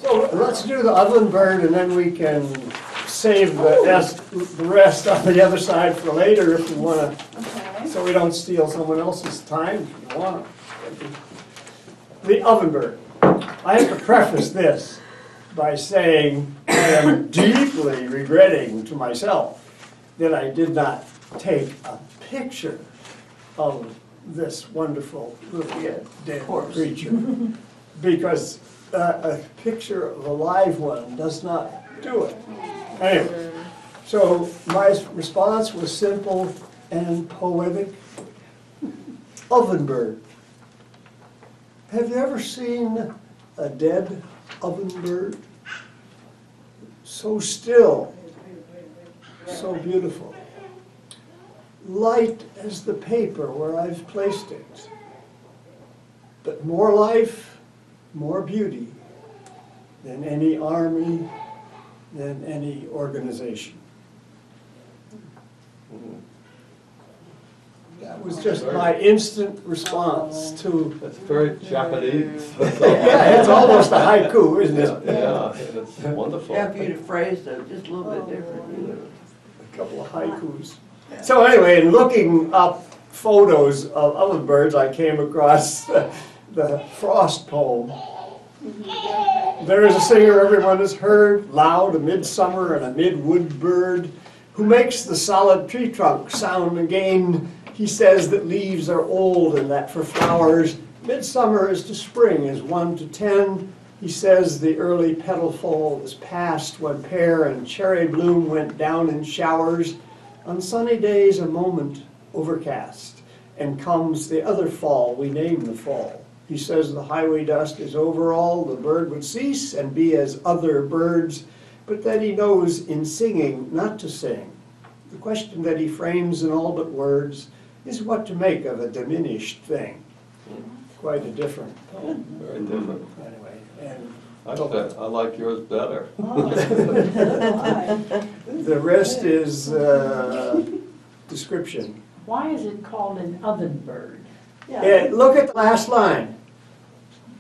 So let's do the ovenbird and then we can save the rest on the other side for later if you wanna, Okay. so we don't steal someone else's time if you want. The ovenbird. I have to preface this by saying I am deeply regretting to myself that I did not take a picture of this wonderful little dead creature. Because a picture of a live one does not do it. Anyway, so my response was simple and poetic. Ovenbird. Have you ever seen a dead ovenbird? So still, so beautiful. Light as the paper where I've placed it. But more life, more beauty than any army, than any organization. That was just my instant response to, That's very Japanese. yeah, it's almost a haiku, isn't it? Yeah, it's wonderful. Yeah, if you'd phrased it just a little bit different, you would. A couple of haikus. So anyway, in looking up photos of ovenbirds, I came across the Frost poem. There is a singer everyone has heard, loud a midsummer and a midwood bird, who makes the solid tree trunk sound again. He says that leaves are old and that for flowers, midsummer is to spring as 1 to 10. He says the early petal fall is past when pear and cherry bloom went down in showers. On sunny days a moment overcast, and comes the other fall we name the fall. He says the highway dust is over all, the bird would cease and be as other birds, but that he knows in singing not to sing. The question that he frames in all but words is what to make of a diminished thing. Quite a different poem. Very different. Anyway, and I like yours better. the rest is description. Why is it called an ovenbird? And look at the last line.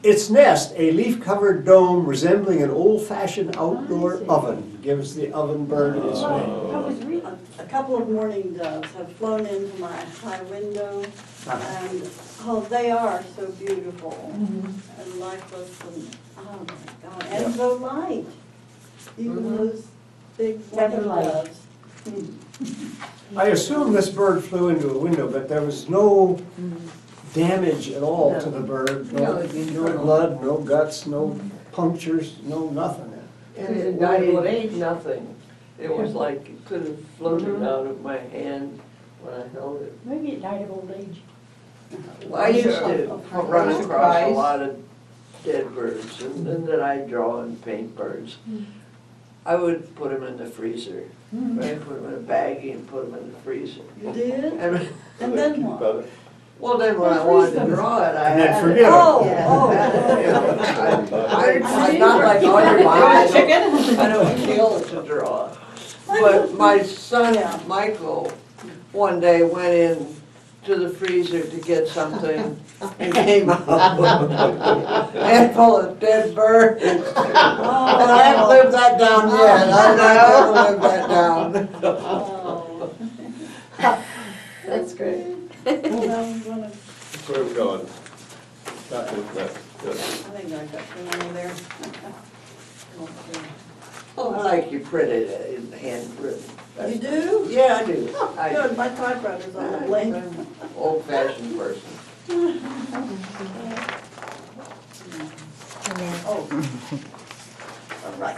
Its nest, a leaf-covered dome resembling an old-fashioned outdoor oven, gives the ovenbird its name. I was reading. A couple of mourning doves have flown into my high window, and oh, they are so beautiful and lifeless, and oh my God, and so light. Even those big Feather feather light. doves. I assume this bird flew into a window, but there was no damage at all to the bird. No, it's internal. Blood, no guts, no punctures, no nothing. And it died of age, nothing. It was like it could have floated out of my hand when I held it. Maybe it died of old age. I used to run across a lot of dead birds, and then I'd draw and paint birds. I would put them in the freezer. I'd put them in a baggie and put them in the freezer. You did? And, And then what? well, then when I wanted to draw it, I And then had forget it. it. I'm not like all your mom. I don't feel it to draw. But my son, Michael, one day went in to the freezer to get something and came out with a handful of dead birds. And I haven't lived that down yet. I never lived that down. Oh. That's great. Well, that was one of, Where are we going? Back with that. Good. I think I got one over there. Oh, I like you printed it in handwritten. You do? Yeah, I do. Good, my typewriter's on the blade. I'm an old-fashioned person. Oh. All right.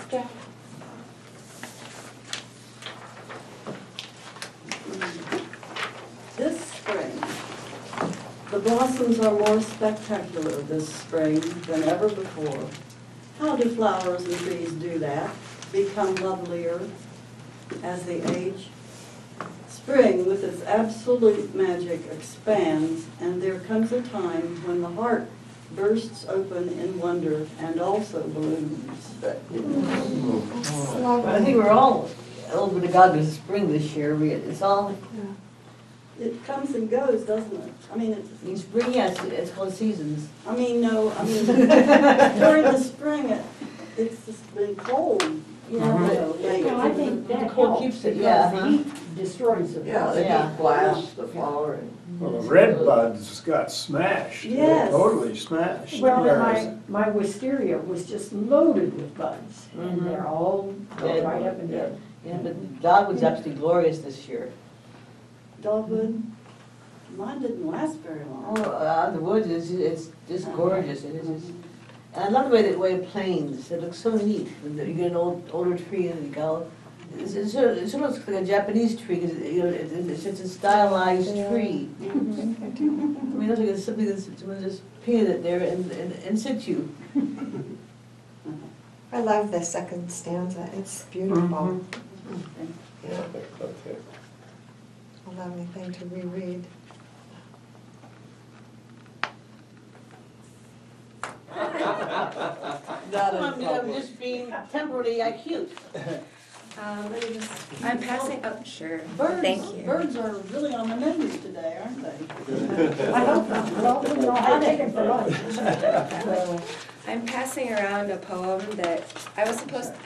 This spring, the blossoms are more spectacular this spring than ever before. How do flowers and trees do that? Become lovelier as they age? Spring, with its absolute magic, expands, and there comes a time when the heart bursts open in wonder and also blooms. But I think we're all a little bit of God of spring this year. It's all, It comes and goes, doesn't it? I mean, in spring, yes, it's called seasons. no, during the spring, it's just been cold. Yeah, Mhm. but, like, Well, I think the that cold helps keeps it, because yeah, the huh? heat destroys the Yeah, plant. the Yeah. heat blasts the flower and. Well, the red buds got smashed. They Yes. Totally smashed. Well, Whereas- and my wisteria was just loaded with buds, and they're all Dead. right up and dead. Yeah, but dogwood's absolutely glorious this year. Dogwood, mine didn't last very Oh, long. the woods it's just gorgeous. It is just, and I love the way it planes. It looks so neat. When you get an older tree and you go, it sort of looks like a Japanese tree because it's just a stylized tree. I mean, it looks like it's something that's someone just painted it there in situ. I love the second stanza, it's beautiful, Yeah, okay. a lovely thing to reread. I'm just being temporarily cute. Let me just, I'm passing, oh, sure, Birds, thank you. birds are really on the menu today, aren't they? I hope not, well, we know how to take it for lunch. I'm passing around a poem that I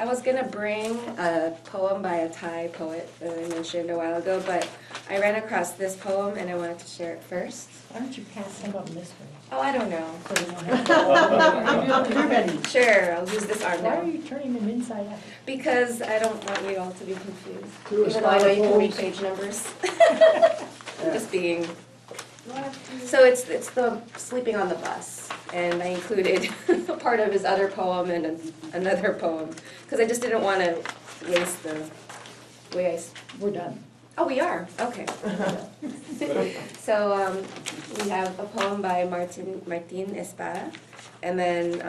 was gonna bring a poem by a Thai poet that I mentioned a while ago, but I ran across this poem and I wanted to share it first. Why don't you pass some of them this way? Oh, I don't know. So we don't have to- You're ready. Sure, I'll use this arm Why are now. you turning them inside out? Because I don't want you all to be confused. Do a Even though I know you can read styrofoams. page numbers. Just being. So it's the sleeping on the bus, and I included a part of his other poem and another poem, because I just didn't want to waste the way I. We're done. Oh, we are, okay. So we have a poem by Martin Espada, and then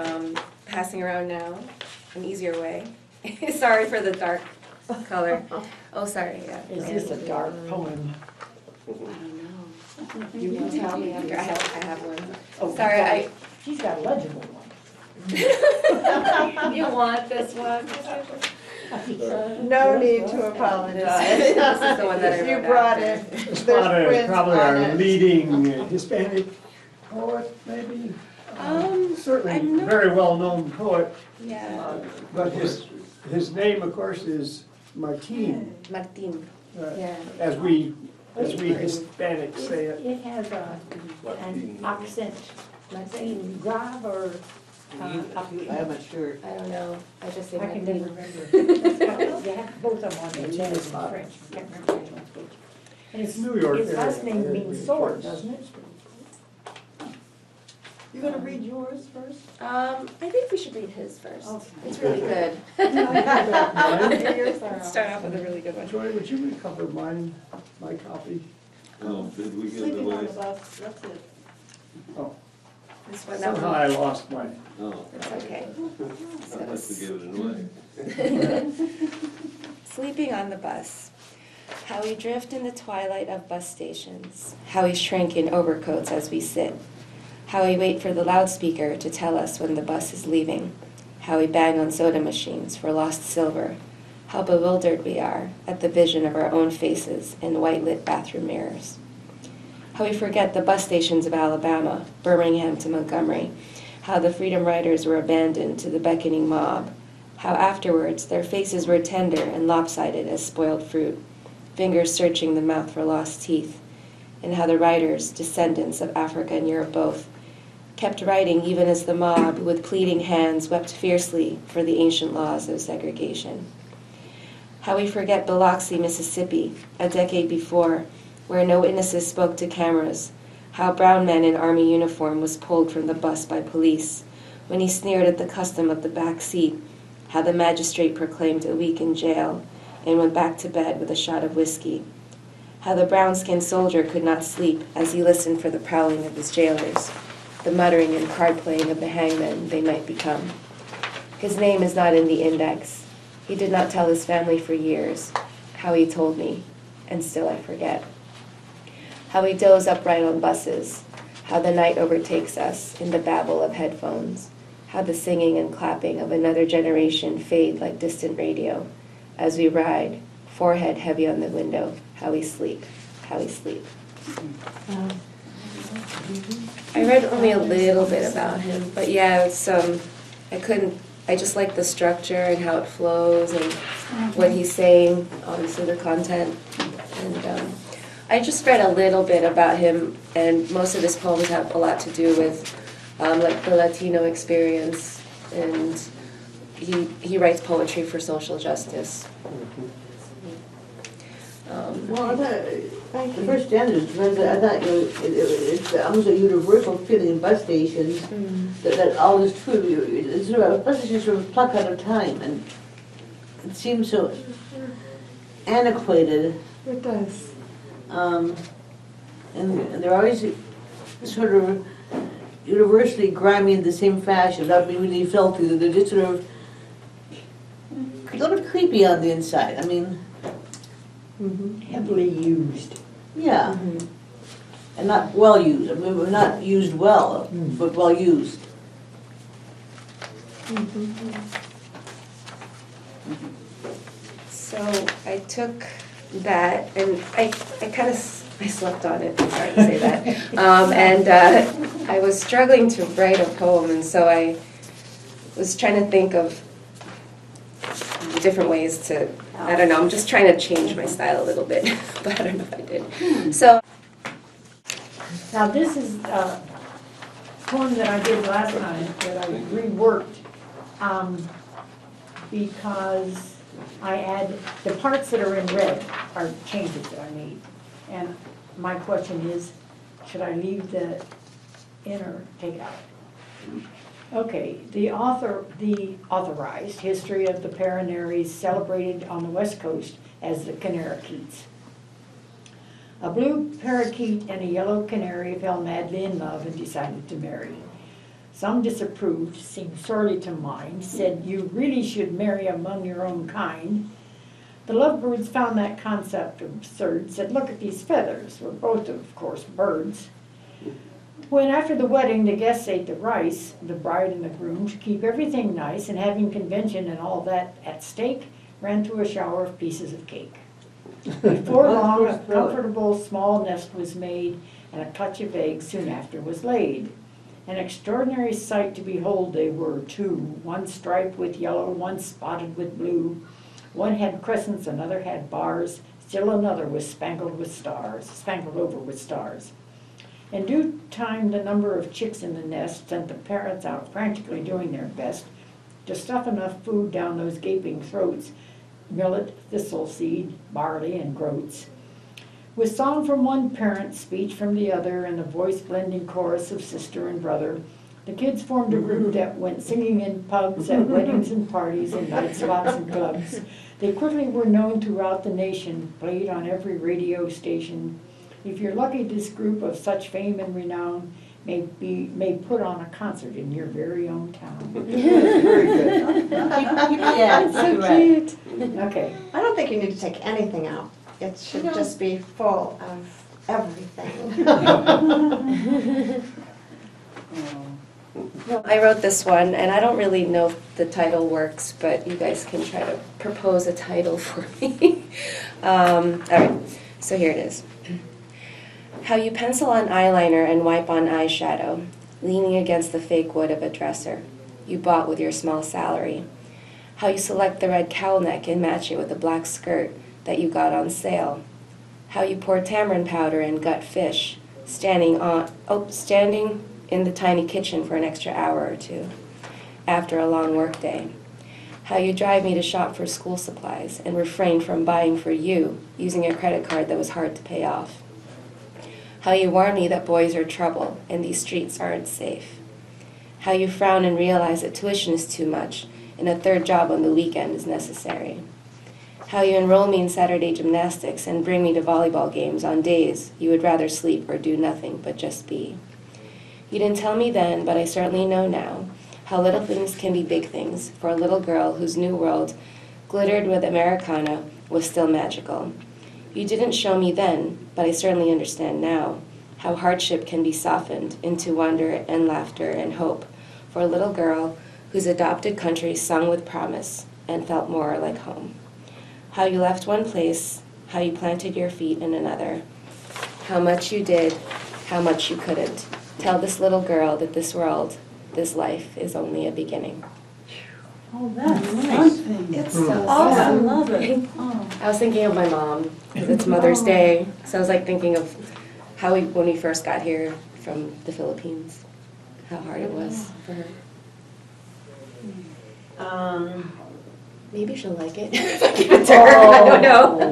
passing around now, an easier way. Sorry for the dark color. Oh, sorry, yeah. Is this a dark poem? I don't know. You can tell me after, I have one. Oh, Sorry, I, She's got a legible one. you want this one? No need to apologize. This is the one that I You wrote brought after. it, Espada there's is prints probably on our it. leading Hispanic poet, maybe. I'm Certainly not- very well-known poet, Yeah, but his name, of course, is Martin, Martin, uh, yeah. as we Hispanics say it. It has an accent, like saying grave or, I'm not sure. I don't know, I just say I can never Martin. remember. They have both of them on there, Martin Spanish is and not- French, I can't remember which one's which. And it's, New York its last area, name very means good sword, choice. doesn't it? You gonna read yours first? I think we should read his first. Okay. It's really good. Mine? Start off with a really good one. Joy, would you recover mine, my copy? Oh, did we give it Sleeping on away? the bus, that's it. Oh, This one, that somehow one. I lost mine. Oh, It's okay. I must have given it away. Sleeping on the bus. How we drift in the twilight of bus stations. How we shrink in overcoats as we sit. How we wait for the loudspeaker to tell us when the bus is leaving. How we bang on soda machines for lost silver. How bewildered we are at the vision of our own faces in white-lit bathroom mirrors. How we forget the bus stations of Alabama, Birmingham to Montgomery. How the Freedom Riders were abandoned to the beckoning mob. How afterwards their faces were tender and lopsided as spoiled fruit, fingers searching the mouth for lost teeth. And how the riders, descendants of Africa and Europe both, kept writing even as the mob, with pleading hands, wept fiercely for the ancient laws of segregation. How we forget Biloxi, Mississippi, a decade before, where no witnesses spoke to cameras. How a brown man in army uniform was pulled from the bus by police when he sneered at the custom of the back seat. How the magistrate proclaimed a week in jail and went back to bed with a shot of whiskey. How the brown-skinned soldier could not sleep as he listened for the prowling of his jailers, the muttering and card-playing of the hangmen they might become. His name is not in the index. He did not tell his family for years. How he told me, and still I forget. How we doze upright on buses. How the night overtakes us in the babble of headphones. How the singing and clapping of another generation fade like distant radio. As we ride, forehead heavy on the window, how we sleep, how we sleep. I read only a little bit about him, but yeah, it's I couldn't I just like the structure and how it flows and what he's saying, obviously the content. And I just read a little bit about him, and most of his poems have a lot to do with like the Latino experience, and he writes poetry for social justice. Well, I thought, the first standards, I thought, you know, it's almost a universal feeling in bus stations that all is true. It's sort of, bus stations sort of pluck out of time, and it seems so antiquated. It does. And they're always sort of universally grimy in the same fashion, not being really filthy. They're just sort of a little bit creepy on the inside. I mean, Heavily used. yeah. And not well used. I mean, not used well, but well used. So I took that, and I kind of, I slept on it, sorry to say that. And I was struggling to write a poem, and so I was trying to think of different ways to, I don't know, I'm just trying to change my style a little bit, but I don't know if I did. So Now, this is a poem that I did last time that I reworked because I add, the parts that are in red are changes that I made. And my question is, should I leave the in or take out? Okay, the authorized history of the Paranaries celebrated on the West Coast as the Canarakeets. A blue parakeet and a yellow canary fell madly in love and decided to marry. Some disapproved, seemed sorely to mind, said you really should marry among your own kind. The lovebirds found that concept absurd, said look at these feathers, we're both of course birds. When after the wedding the guests ate the rice, the bride and the groom, to keep everything nice and having convention and all that at stake, ran through a shower of pieces of cake. Before long, a comfortable small nest was made, and a clutch of eggs soon after was laid. An extraordinary sight to behold they were, too, one striped with yellow, one spotted with blue. One had crescents, another had bars, still another was spangled over with stars. In due time, the number of chicks in the nest sent the parents out frantically doing their best to stuff enough food down those gaping throats, millet, thistle seed, barley, and groats. With song from one parent, speech from the other, and the voice-blending chorus of sister and brother, the kids formed a group that went singing in pubs, at weddings and parties, and night spots and clubs. They quickly were known throughout the nation, played on every radio station. If you're lucky, this group of such fame and renown may put on a concert in your very own town. Very good. Yeah, so right. cute. Okay. I don't think you need to take anything out. It should just be full of everything. No, I wrote this one, and I don't really know if the title works, but you guys can try to propose a title for me. All right, so here it is. How you pencil on eyeliner and wipe on eyeshadow, leaning against the fake wood of a dresser you bought with your small salary. How you select the red cowl neck and match it with a black skirt that you got on sale. How you pour tamarind powder and gut fish, standing in the tiny kitchen for an extra hour or two after a long work day. How you drive me to shop for school supplies and refrain from buying for you using a credit card that was hard to pay off. How you warn me that boys are trouble and these streets aren't safe. How you frown and realize that tuition is too much and a third job on the weekend is necessary. How you enroll me in Saturday gymnastics and bring me to volleyball games on days you would rather sleep or do nothing but just be. You didn't tell me then, but I certainly know now, how little things can be big things for a little girl whose new world, glittered with Americana, was still magical. You didn't show me then, but I certainly understand now, how hardship can be softened into wonder and laughter and hope for a little girl whose adopted country sung with promise and felt more like home. How you left one place, how you planted your feet in another, how much you did, how much you couldn't. Tell this little girl that this world, this life, is only a beginning. Oh, that's something. It's Hmm. so Oh, I awesome. love it. Oh. I was thinking of my mom, because it's Mother's Day. So I was like thinking of how when we first got here from the Philippines, how hard it was for her. Maybe she'll like it. If I give it to her. I don't know. I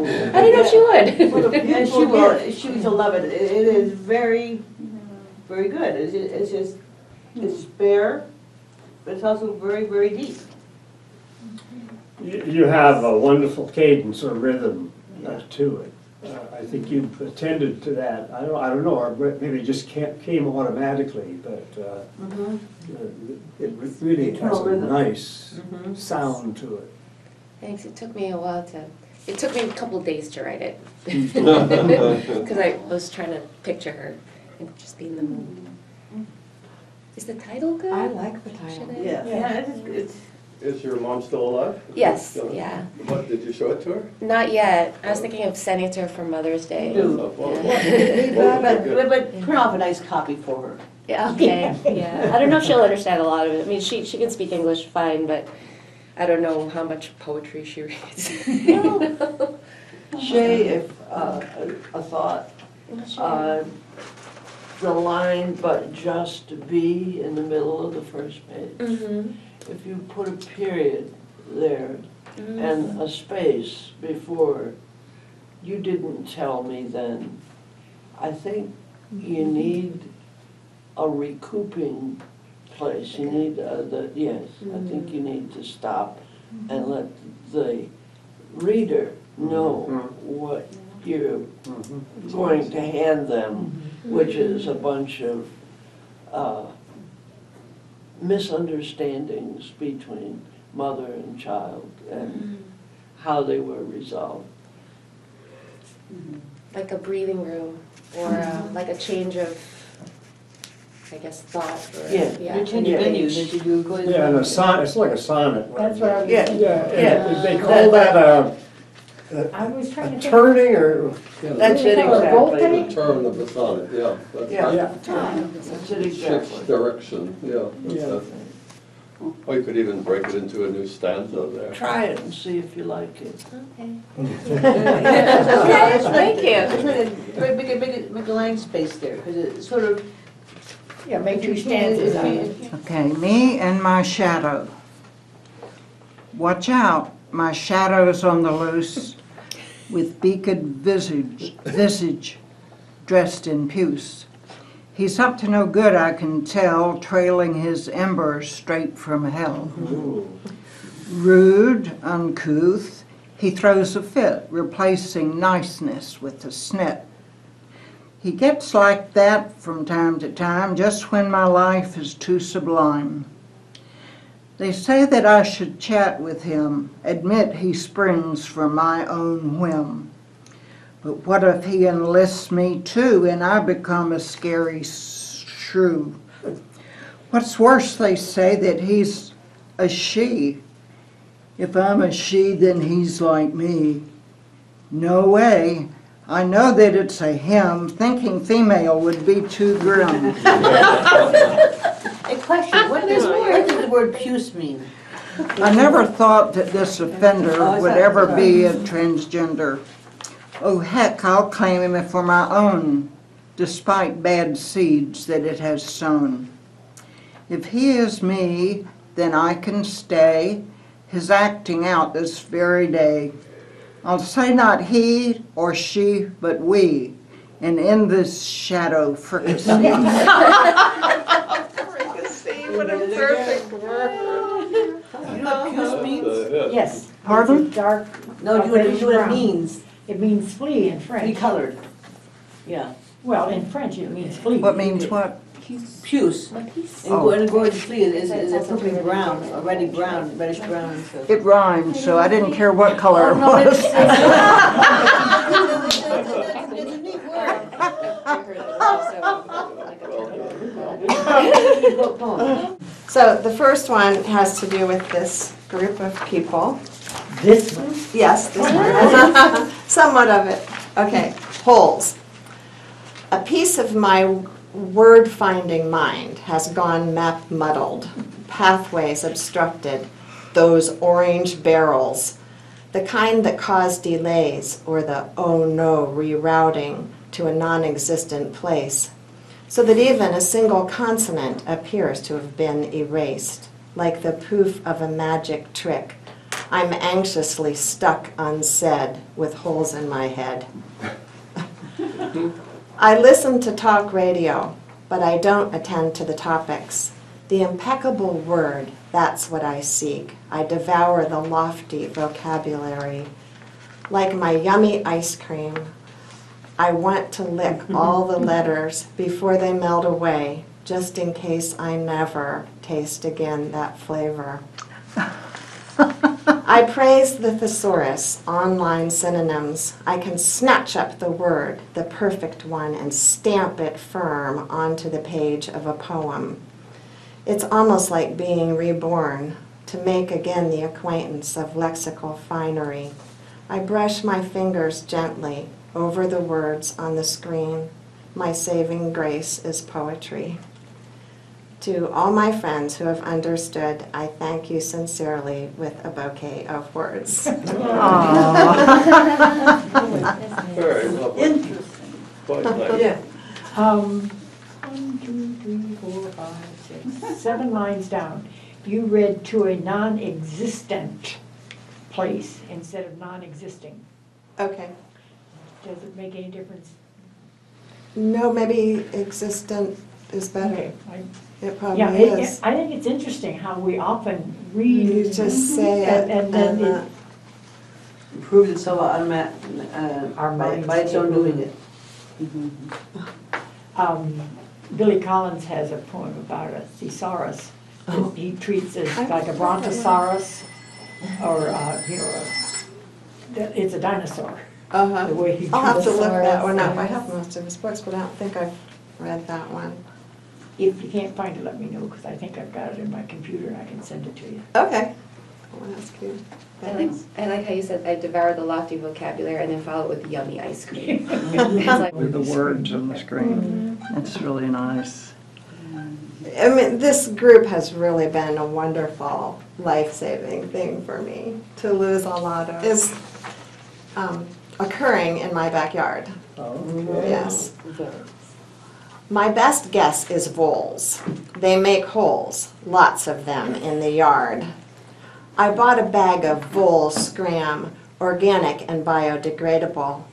don't know if she would. And she will, she will love it. It is very, very good. It's just, it's bare, but it's also very, very deep. You have a wonderful cadence or rhythm to it. I think you've attended to that. I don't know, or maybe it just came automatically, but it really has Internal a rhythm. nice sound to it. Thanks. It took me a while to. It took me a couple of days to write it because I was trying to picture her and just be in the mood. Is the title good? I like the Should title. I? Yeah, it's, Is your mom still alive? Yes. Still- Yeah. What, did you show it to her? Not yet. I was thinking of sending it to her for Mother's Day. Do. Oh, well, Yeah. but print off a nice copy for her. Yeah, okay, yeah. I don't know if she'll understand a lot of it. I mean, she can speak English fine, but I don't know how much poetry she reads. Shay, if, a thought, the line, but just be in the middle of the first page. Mm-hmm. If you put a period there and a space before, you didn't tell me then, I think you need a recouping place. You need, yes, I think you need to stop and let the reader know what you're going to hand them, which is a bunch of misunderstandings between mother and child and how they were resolved. Like a breathing room or like a change of, I guess, thought or. Yeah. You change venue, that you do go. Yeah, and it's like a sonnet. That's what I was Yeah. thinking. Yeah, and they call that I was a trying to think. turning or, That's it Oh, exactly. voltage? The turn of the sonnet, yeah. Yeah. yeah. That's it Shift exactly. direction, yeah. Yeah. Or you could even break it into a new stanza there. Try it and see if you like it. Okay. Okay, Thank you. Make a line space there, because it's sort of. Yeah, make two stanzas out of it. Okay, me and my shadow. Watch out, my shadow's on the loose, with beaked visage dressed in puce. He's up to no good, I can tell, trailing his embers straight from hell. Rude, uncouth, he throws a fit, replacing niceness with a snip. He gets like that from time to time, just when my life is too sublime. They say that I should chat with him, admit he springs from my own whim. But what if he enlists me too, and I become a scary shrew? What's worse, they say that he's a she. If I'm a she, then he's like me. No way. I know that it's a him. Thinking female would be too grim. A question, what does the word puce mean? I never thought that this offender would ever be a transgender. Oh heck, I'll claim him for my own, despite bad seeds that it has sown. If he is me, then I can stay his acting out this very day. I'll say not he or she, but we, and in this shadow fricassee. Fricassee, what a perfect word. You know what puce means? Yes. Pardon? It's dark. No, you know what it means? It means flea in Three French. colored. Yeah. Well, in French it means flea. What means what? Puce. Oh. And gorgeous flea is something brown, a reddish brown and stuff. It rhymed, so I didn't care what color it No, was. it's a neat word. So the first one has to do with this group of people. This one? Yes, this one. Somewhat of it. Okay, holes. A piece of my word-finding mind has gone map-muddled, pathways obstructed, those orange barrels, the kind that cause delays or the oh no rerouting to a non-existent place, so that even a single consonant appears to have been erased, like the poof of a magic trick. I'm anxiously stuck unsaid with holes in my head. I listen to talk radio, but I don't attend to the topics. The impeccable word, that's what I seek. I devour the lofty vocabulary. Like my yummy ice cream, I want to lick all the letters before they melt away, just in case I never taste again that flavor. I praise the thesaurus, online synonyms. I can snatch up the word, the perfect one, and stamp it firm onto the page of a poem. It's almost like being reborn, to make again the acquaintance of lexical finery. I brush my fingers gently over the words on the screen. My saving grace is poetry. To all my friends who have understood, I thank you sincerely with a bouquet of words. Very lovely. Interesting. Quite nice. Yeah. 1, 2, 3, 4, 5, 6, 7 lines down. You read to a non-existent place instead of non-existing. Okay. Does it make any difference? No, maybe existent is better. Okay. It probably Yeah, is. I think it's interesting how we often You read. just say it And then it- Proves itself automatic, Our minds by its own take doing it. Billy Collins has a poem about a thesaurus. Oh. He treats it I've like a heard that one. brontosaurus, or, it's a dinosaur, Uh-huh. the way he I'll have to treats it. look that one up. I have most of his books, but I don't think I've read that one. If you can't find it, let me know, because I think I've got it in my computer, and I can send it to you. Okay. I'll ask you. I like how you said I devour the lofty vocabulary and then follow it with yummy ice cream. It's like- With the words on the screen. That's really nice. I mean, this group has really been a wonderful, life-saving thing for me. To lose a lot of is occurring in my backyard. Yes. My best guess is voles. They make holes, lots of them, in the yard. I bought a bag of vole scram, organic and biodegradable.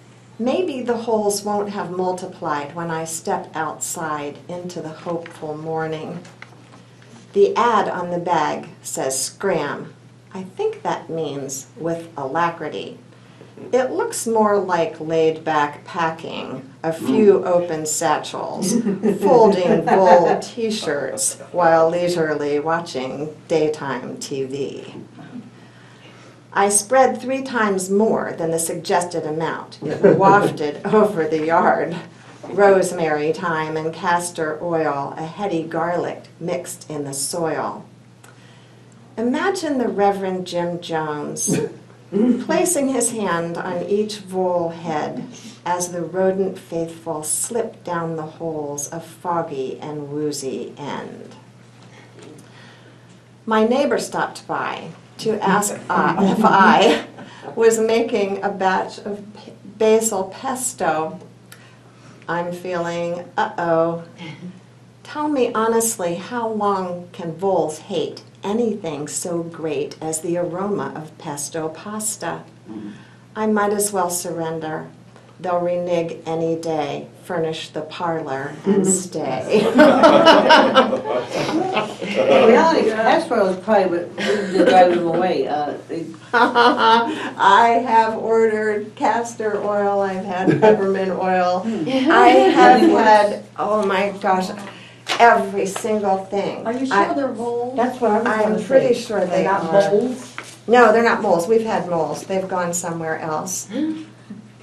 Maybe the holes won't have multiplied when I step outside into the hopeful morning. The ad on the bag says scram. I think that means with alacrity. It looks more like laid-back packing, a few open satchels, folding wool t-shirts while leisurely watching daytime TV. I spread 3 times more than the suggested amount. It wafted over the yard. Rosemary, thyme, and castor oil, a heady garlic mixed in the soil. Imagine the Reverend Jim Jones placing his hand on each vole head as the rodent faithful slip down the holes of foggy and woozy end. My neighbor stopped by to ask if I was making a batch of basil pesto. I'm feeling, uh-oh. Tell me honestly, how long can voles hate anything so great as the aroma of pesto pasta? I might as well surrender. They'll renege any day, furnish the parlor, and stay. In reality, castor oil is probably what did drive them away. I have ordered castor oil, I've had peppermint oil, I have had, oh my gosh, every single thing. Are you sure they're voles? That's what I was I'm gonna say. pretty sure they They're not are. moles? No, they're not moles. We've had moles. They've gone somewhere else.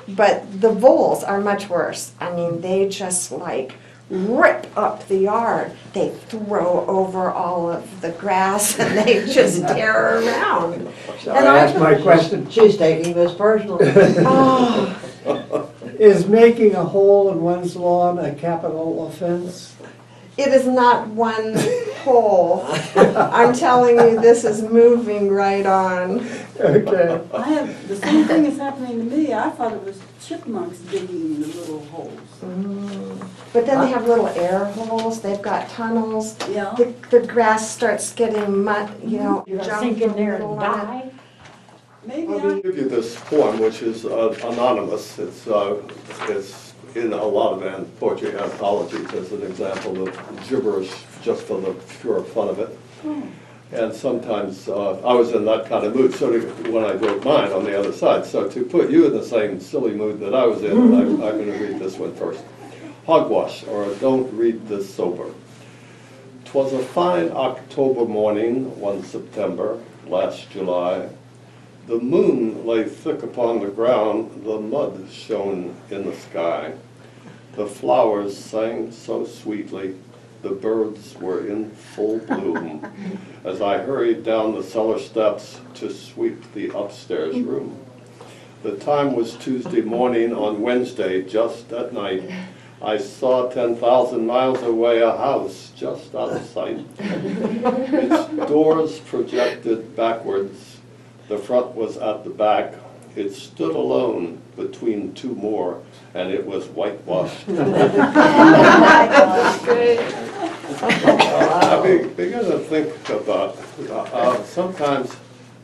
But the voles are much worse. I mean, they just like rip up the yard. They throw over all of the grass and they just tear around. Shall I ask my question? She's taking this personally. Oh, Is making a hole in one's lawn a capital offense? It is not one pole. I'm telling you, this is moving right on. Okay. I have, the same thing is happening to me. I thought it was chipmunks digging the little holes. But then they have little air holes, they've got tunnels. Yeah. The grass starts getting mud, you know. You're gonna junk sink in from there little and line. die? Maybe I'll I, give you this poem, which is anonymous. It's in a lot of poetry anthologies as an example of gibberish just for the pure fun of it. And sometimes I was in that kind of mood, so when I wrote mine on the other side. So to put you in the same silly mood that I was in, I'm going to read this one first. Hogwash, or Don't Read This Sober. 'Twas a fine October morning, one September, last July. The moon lay thick upon the ground, the mud shone in the sky. The flowers sang so sweetly, the birds were in full bloom, as I hurried down the cellar steps to sweep the upstairs room. The time was Tuesday morning. On Wednesday, just at night, I saw 10,000 miles away a house just out of sight. Its doors projected backwards. The front was at the back. It stood alone between two more, and it was whitewashed. I begin to think about, sometimes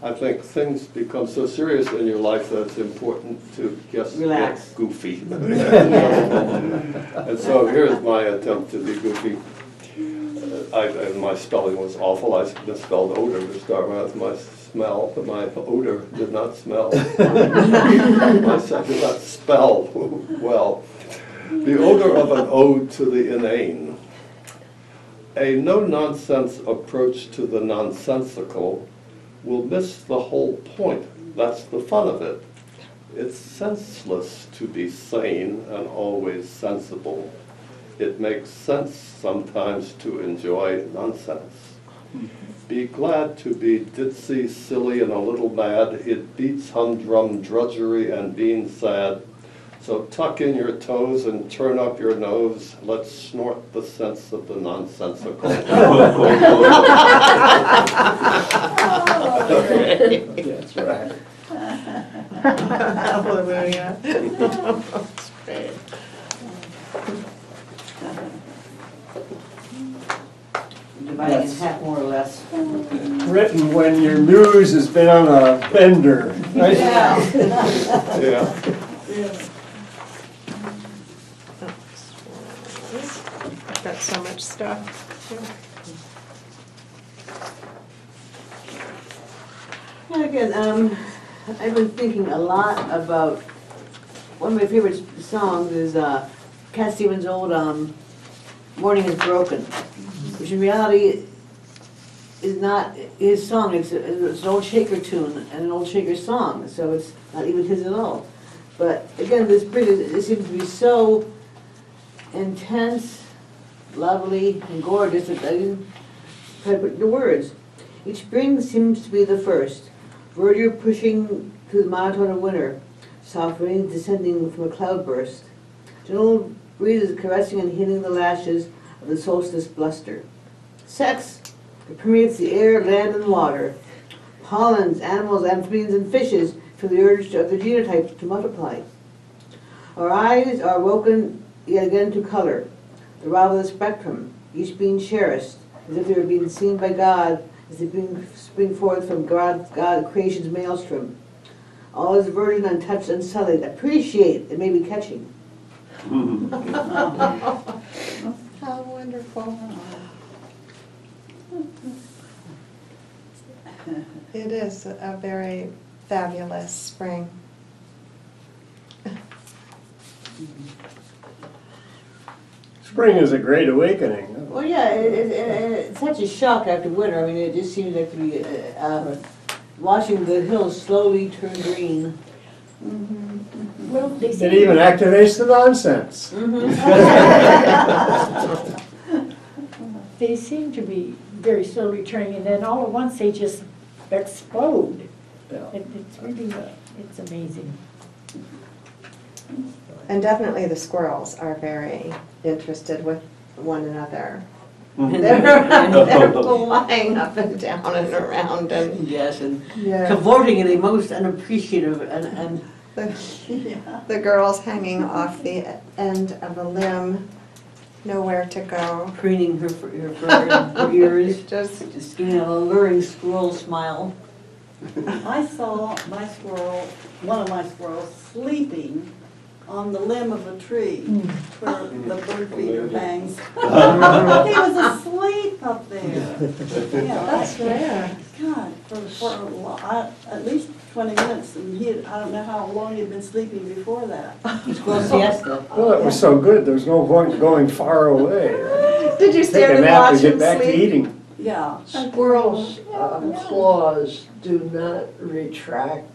I think things become so serious in your life that it's important to just Relax. get goofy. And so here's my attempt to be goofy. And my spelling was awful. I misspelled odor to start with. My smell, but my odor did not smell. My son did not spell well. The odor of an ode to the inane. A no-nonsense approach to the nonsensical will miss the whole point. That's the fun of it. It's senseless to be sane and always sensible. It makes sense sometimes to enjoy nonsense. Be glad to be ditzy, silly, and a little mad. It beats humdrum drudgery and being sad. So tuck in your toes and turn up your nose. Let's snort the sense of the nonsensical. That's right. That's great. dividing in half more or less. Written when your muse has been on a bender. Right? Yeah. I've got so much stuff. And again, I've been thinking a lot about, one of my favorite songs is Cat Stevens' old Morning Is Broken, which in reality is not his song, it's an old Shaker tune and an old Shaker song, so it's not even his at all. But again, this bridge, it seems to be so intense, lovely, and gorgeous that I didn't try to put into words. Each spring seems to be the first, verdure pushing through the monotone of winter, soft rains descending from a cloudburst, gentle breezes caressing and healing the lashes of the solstice bluster. Sex that permeates the air, land, and water. Pollens, animals, amphibians, and fishes feel the urge of their genotypes to multiply. Our eyes are woken yet again to color, the rival of the spectrum, each being cherished, as if they were being seen by God, as they spring forth from God creation's maelstrom. All is virgin, untouched, unsullied. Appreciate it may be catching. How wonderful. It is a very fabulous spring. Spring is a great awakening. Well, yeah, it's such a shock after winter. I mean, it just seems like to be watching the hills slowly turn green. Well, they It seem, even activates the nonsense. they seem to be very slowly turning, and then all at once they just explode. Yeah. It's really, it's amazing. And definitely the squirrels are very interested with one another. They're flying up and down and around and Yes, and Yeah. cavorting in a most unappreciative and the girls hanging off the end of a limb, nowhere to go. preening her fur, her ears, Just, just giving an alluring squirrel smile. I saw my squirrel, one of my squirrels, sleeping on the limb of a tree where the bird feeder hangs. He was asleep up there. Yeah, that's rare. God, for a at least 20 minutes, and I don't know how long he'd been sleeping before that. Squirrel siesta. Well, it was so good, there's no point going far away. Did you Take stand a and nap watch and get him back to sleep? eating. Yeah. Squirrels' claws do not retract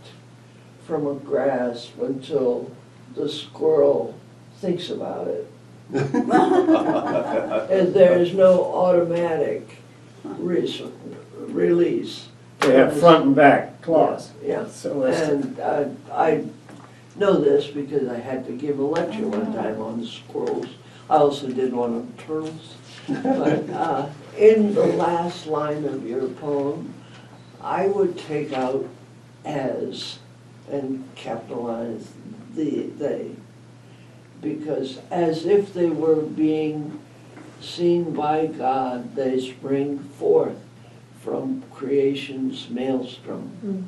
from a grasp until the squirrel thinks about it. And there's no automatic release. They have front and back claws. Yeah, So it's, and I know this because I had to give a lecture one time on squirrels. I also did one on turtles. But in the last line of your poem, I would take out as and capitalize the they, because as if they were being seen by God, they spring forth from creation's maelstrom.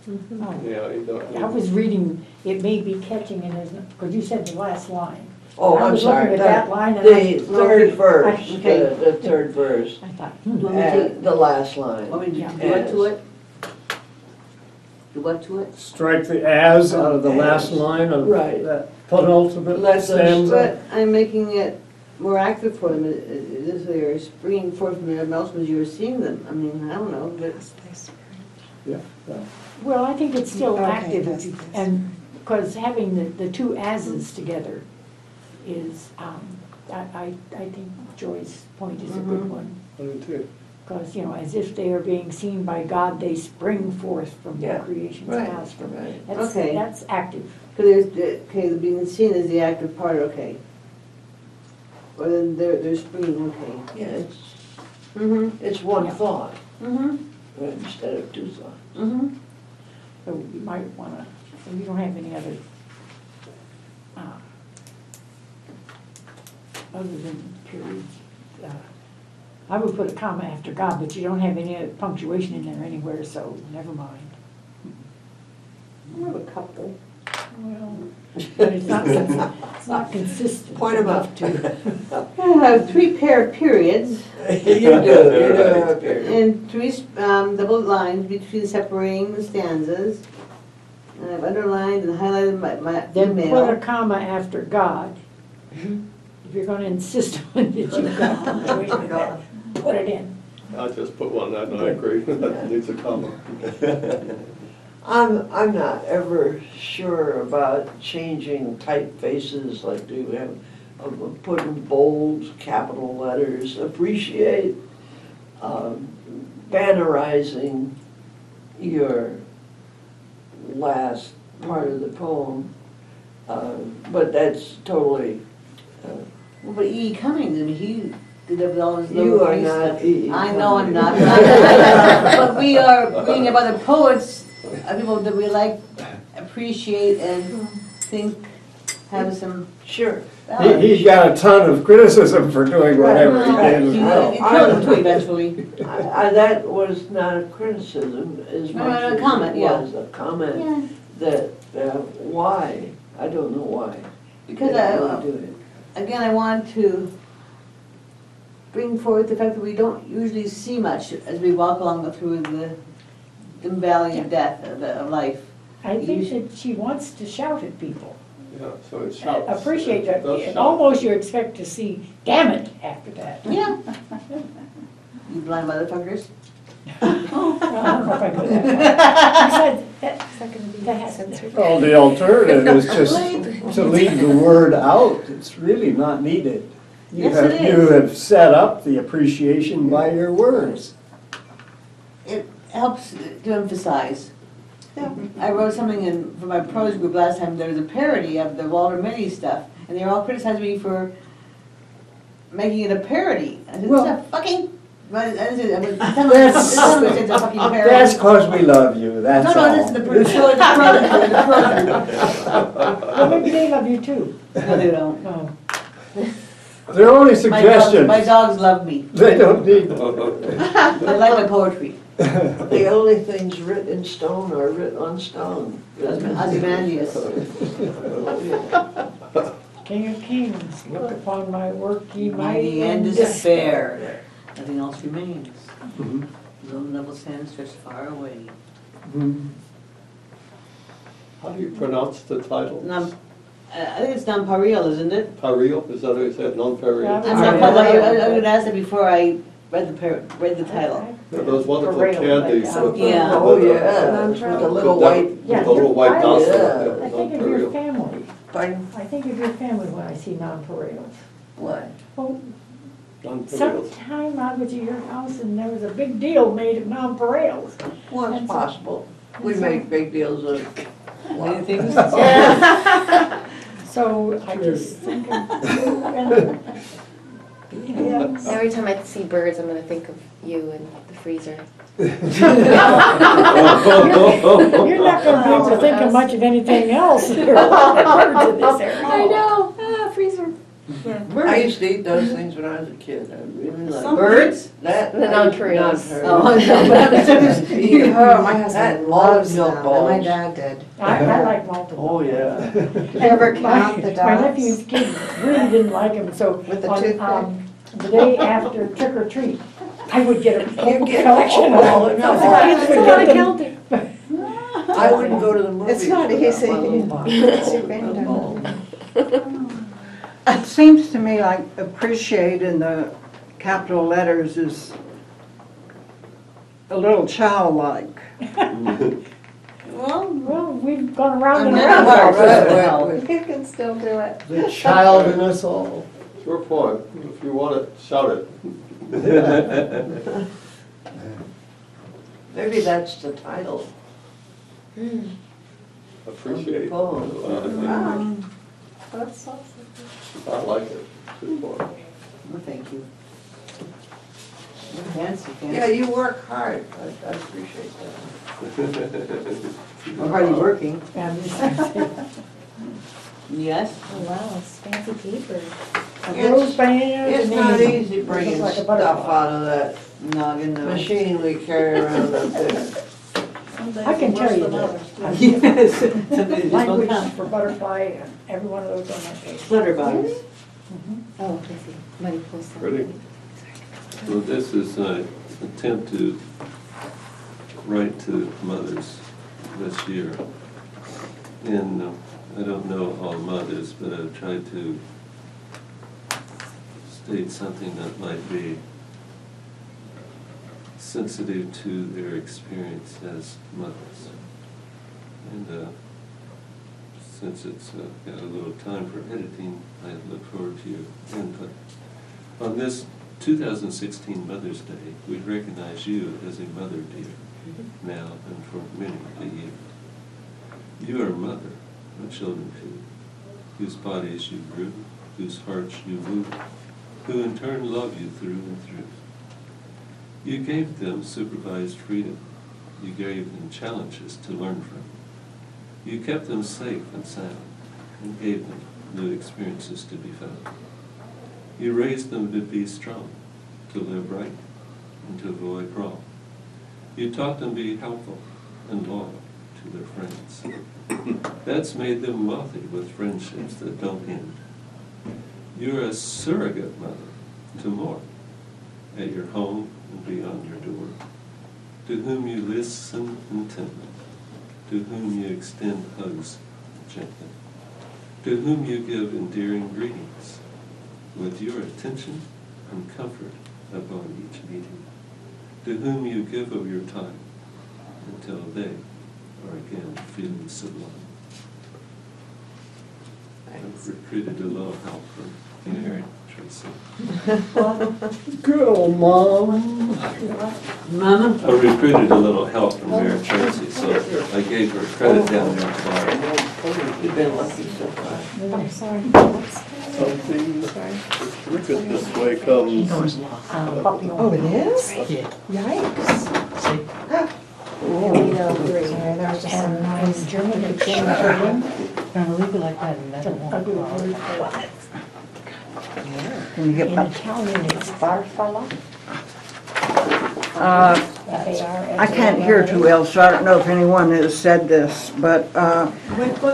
Oh, Yeah, you don't. I was reading, it may be catching in his, because you said the last line. Oh, I I'm was looking sorry, at that line and the I- third verse, Okay. the third verse, I thought, and the last line. Want me to Yeah. do what to it? Do what to it? strike the as out of the last line of Right. that penultimate Let us- stanza. But I'm making it more active for them, as they are springing forth from their mouths as you were seeing them. I mean, I don't know, but Yeah, yeah. well, I think it's still Okay, active, that's- and, because having the two ases together is, I think Joy's point is a good one. I do too. Because, as if they are being seen by God, they spring forth from the Yeah, creation's right, maelstrom. right. That's, Okay. that's active. because okay, the being seen is the active part, okay. Or then they're springing, okay. Yeah, Mm-hmm, it's one Yeah. thought mm-hmm, instead of two thoughts. mm-hmm. So you might want to, so you don't have any other, other than periods. I would put a comma after God, but you don't have any other punctuation in there anywhere, so never mind. I have a couple. Well, but it's not consistent. Point 'em enough up. to. I have 3 pair of periods You do have a period. and 3 double lines between separating the stanzas. And I've underlined and highlighted my Then put a email. comma after God. If you're gonna insist on that you've got punctuation, put it in. I just put one, and I agree, that needs a comma. I'm not ever sure about changing typefaces, like do you have, put in bold, capital letters, appreciate, bannerizing your last part of the poem, but that's totally, Well, but E. Cummings, I mean, he did that with all his you are lowercase not stuff. E. I know I'm not, but we are being about the poets, people that we like, appreciate and think have some Sure. He's got a ton of criticism for doing whatever he did as well. It killed him too eventually. That was not a criticism as No, much no, as comment, it yeah. was a comment Yeah, that, why? I don't know why. because They do it. again, I want to bring forth the fact that we don't usually see much as we walk along through the valley of death, of life. I think that she wants to shout at people. Yeah, so it shouts. Appreciate It that. does And shout. almost you expect to see, damn it, after that. Yeah. You blind motherfuckers. I don't know if I go that far. Besides, Is that gonna be That- censored? Well, the alternative is just to leave the word out. It's really not needed. Yes, it You is. have set up the appreciation by your words. It helps to emphasize. I wrote something for my prose group last time, there was a parody of the Walter Mitty stuff, and they were all criticizing me for making it a parody. I said, Well- it's a fucking, I didn't say that, but That's- it's a fucking parody. That's because we love you, that's all. No, listen, the pro- Well, maybe they love you too. No, they don't. No. They're only My suggestions. dogs love me. They don't need them. They like my poetry. The only things written in stone are written on stone. Ozymandias. King of kings, look upon my work, ye mighty Mighty and and despair. despair. Nothing else remains. Mhm. Lone level sand stretched far away. Mhm. How do you pronounce the title? I think it's Nonpareil, isn't it? Parial, is that how you say it, non-parial? Yeah. I'm not positive. I would ask that before I read the title. Those wonderful Parale, candies. like, with- Yeah. Oh, with yeah, with the little white, Yeah, With the little white I dots. was- on it, I think of your non-parial. family. pardon? I think of your family when I see nonpareils. What? Well, Non-parials. sometime I was at your house and there was a big deal made of nonpareils. Well, it's possible. We make big deals of, Many things? So I just think of you and, yeah. Every time I see birds, I'm gonna think of you and the freezer. You're not gonna be able to think of much of anything else. There are a lot of birds in this area. I know, freezer. I used to eat those things when I was a kid. I really liked Birds? that. The non-pareils. Oh, no, but Oh, my husband That loves milk them, and balls. my dad did. I like multiple. Oh, yeah. You ever count the My dogs? nephew's kids really didn't like them, so With the on, toothpick? the day after trick or treat, I would get a You get collection of all them. the The kids would get them. I wouldn't go to the movies. It's not without easy. my little box It's of random. balls. It seems to me like appreciate in the capital letters is a little childlike. Well, we've gone around and I'm around. never about hard, this. right, You can still do it. The child in us all. Your point, if you want it, shout it. Maybe that's the title. Appreciate. Oh. That's awesome. I like it. Good point. Well, thank you. You're fancy, Yeah, fancy. you work hard. I appreciate that. I'm hardly working. And Yes? Oh wow, it's fancy paper. a rose band. It's and not then- easy It bringing looks like a stuff butterfly. out of that Noggin, no. machine we carry around up there. I can tell you that. Yes. Somebody just won't Language come. for butterfly, and every one of those on my page. Flutterbugs. Oh, I see. Money pulls down. Ready? Well, this is an attempt to write to mothers this year. And I don't know all mothers, but I've tried to state something that might be sensitive to their experience as mothers. And since it's got a little time for editing, I look forward to your input. On this 2016 Mother's Day, we recognize you as a mother, dear, now and for many a year. You are a mother of children too, whose bodies you grew, whose hearts you moved, who in turn love you through and through. You gave them supervised freedom. You gave them challenges to learn from. You kept them safe and sound and gave them new experiences to be found. You raised them to be strong, to live right, and to avoid wrong. You taught them to be helpful and loyal to their friends. That's made them wealthy with friendships that don't end. You're a surrogate mother to more, at your home and beyond your door, to whom you listen intently, to whom you extend hugs gently, to whom you give endearing greetings, with your attention and comfort upon each meeting, to whom you give of your time until they are again feeling sublime. I've recruited a little help from Inherent Tracy. Good old mom. Mama? I recruited a little help from Mayor Tracy, so I gave her credit down there for You've been lucky so far. I'm sorry. Something, look at this way comes. Oh, it is? Yikes. Sorry, there was just some nice German exchange program. Gonna leave it like that and then it won't Ugly go word out. for Can you get in Italian, it's farfalla. I can't hear too well, so I don't know if anyone has said this, but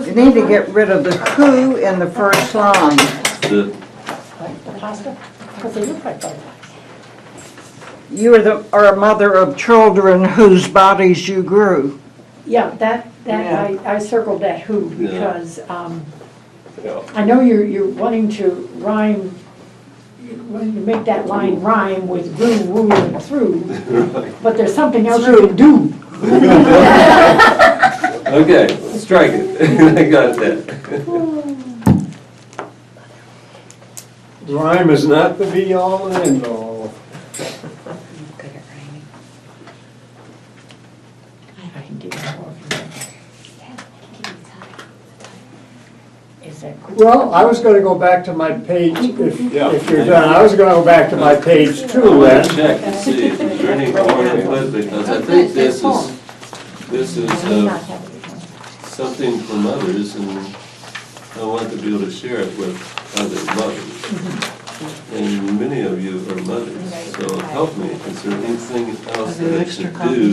you need to get rid of the who in the first line. The, Like the pasta, because they look like butterflies. You are a mother of children whose bodies you grew. Yeah, that, Yeah. I circled that who, Yeah. because, Yeah. I know you're wanting to rhyme, wanting to make that line rhyme with grew, woo, and through, but there's something else you can do. okay, strike it. I got that. Rhyme is not the be all and end all. I can give you more if you want. Is that good? Well, I was gonna go back to my page, if Yeah. you're done, I was gonna go back to my page I two want then. to check and see if there's any more we could, because I think this is I may not have it. something for mothers, and I want to be able to share it with other mothers. And many of you are mothers, so help me. Is there anything else that I should do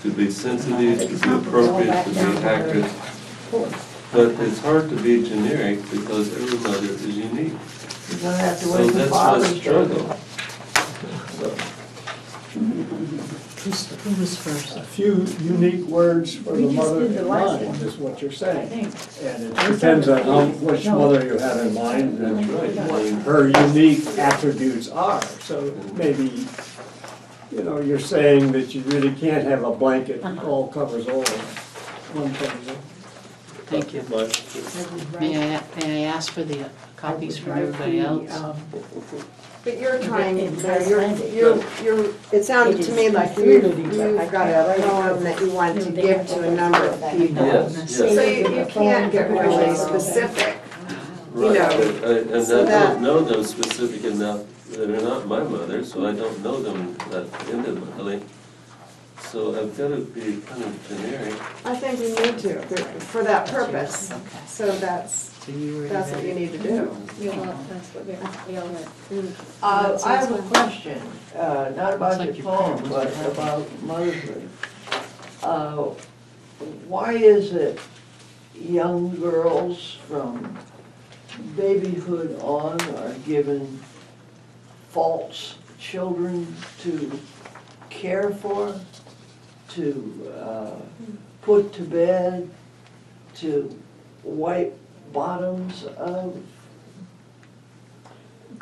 to be sensitive, to be appropriate, to be accurate? But it's hard to be generic because every mother is unique. You're gonna have to So wait for that's my Father's Day. struggle. Who was first? A few unique words for We the just mother did the in last mind one. is what you're I saying. think. And it depends on which mother you have in mind and what her unique attributes are. So maybe, you know, you're saying that you really can't have a blanket that all covers all. One thing. Thank you. May I ask for the copies from everybody else? But you're trying, In you're, it sounded to me like you've got a poem that you want to give to a number of people. Yes, So yes. you can't get really specific. Right, know, and so I that- don't know them specific enough, they're not my mother, so I don't know them that intimately. So I've got to be kind of generic. I think we need to, for that purpose. Okay. So that's So you were what you need to do. We all, that's what we all went. I have a question, not about Looks like your your poem, parents but were happy. about motherhood. Why is it young girls from babyhood on are given false children to care for, to put to bed, to wipe bottoms of?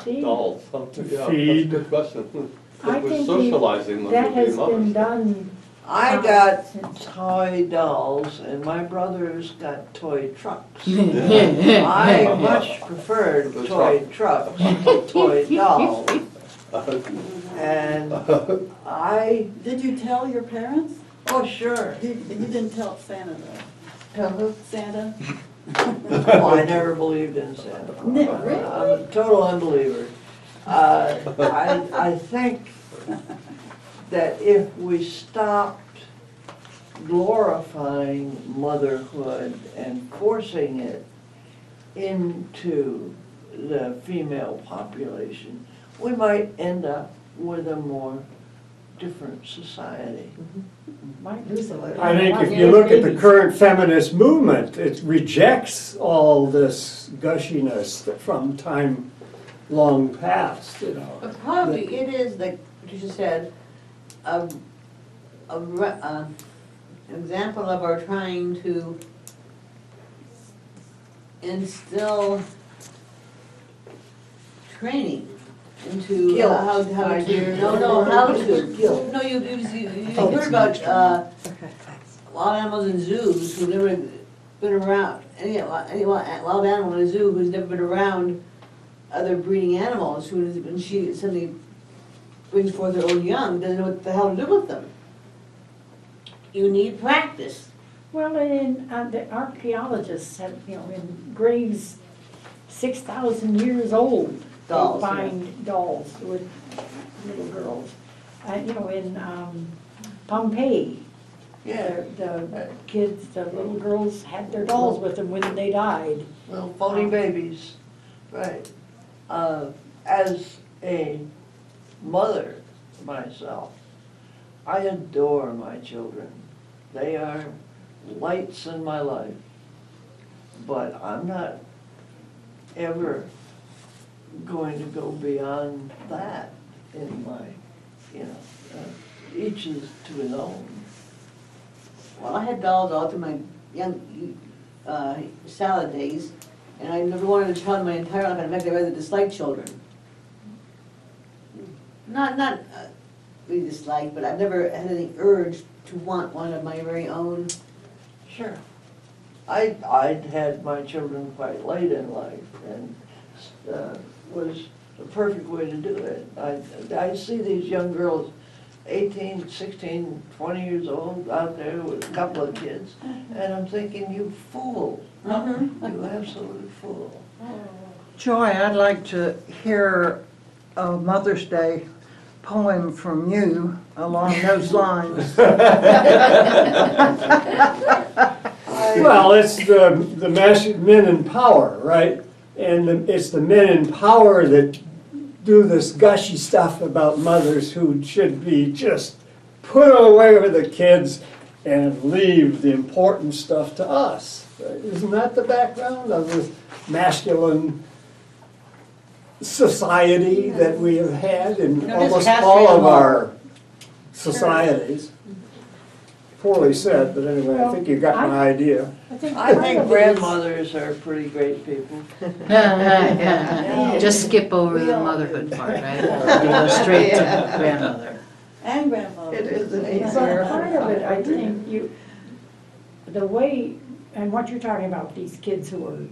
Dolls, something, yeah, that's a Feed. good question. I We're think socializing them that to be has been mothers. done. I got toy dolls and my brothers got toy trucks. I much preferred The toy trucks to toy dolls. And I, Did you tell your parents? oh, sure. You didn't tell Santa though. Tell who? Santa? Oh, I never believed in Santa. Really? I'm a total unbeliever. I think that if we stopped glorifying motherhood and forcing it into the female population, we might end up with a more different society. Might lose a little. I think if you look at the current feminist movement, it rejects all this gushiness from time long past, you know. Uh, Probably it is, like Patricia said, an example of our trying to instill training into Guilt, how my to, dear. no, how to. Guilt. No, you heard about, wild animals in zoos who've never been around, any wild animal in a zoo who's never been around other breeding animals who, when she suddenly brings forth her own young, doesn't know what the hell to do with them. You need practice. Well, and the archaeologists have, in graves 6,000 years old, Dolls, they yeah. find dolls with little girls. In Pompeii, Yeah, the kids, the little girls had their dolls with them when they died. little phony babies, right. As a mother myself, I adore my children. They are lights in my life. But I'm not ever going to go beyond that in my, each is to his own. Well, I had dolls all through my young, salad days, and I never wanted a child in my entire life. In fact, I rather dislike children. Not really dislike, but I've never had any urge to want one of my very own. Sure. I'd had my children quite late in life, and was the perfect way to do it. I see these young girls, 18, 16, 20 years old, out there with a couple of kids, and I'm thinking, you fool, you absolute fool. Joy, I'd like to hear a Mother's Day poem from you along those lines. Well, it's the men in power, right? And it's the men in power that do this gushy stuff about mothers who should be just put away with the kids and leave the important stuff to us. Isn't that the background of this masculine society that we have had in almost all of our societies? Poorly said, but anyway, I think you got my idea. I think grandmothers are pretty great people. Just skip over the motherhood part, right? Go straight to grandmother. And grandmother. It is an But easier. part of it, I think the way, and what you're talking about, these kids who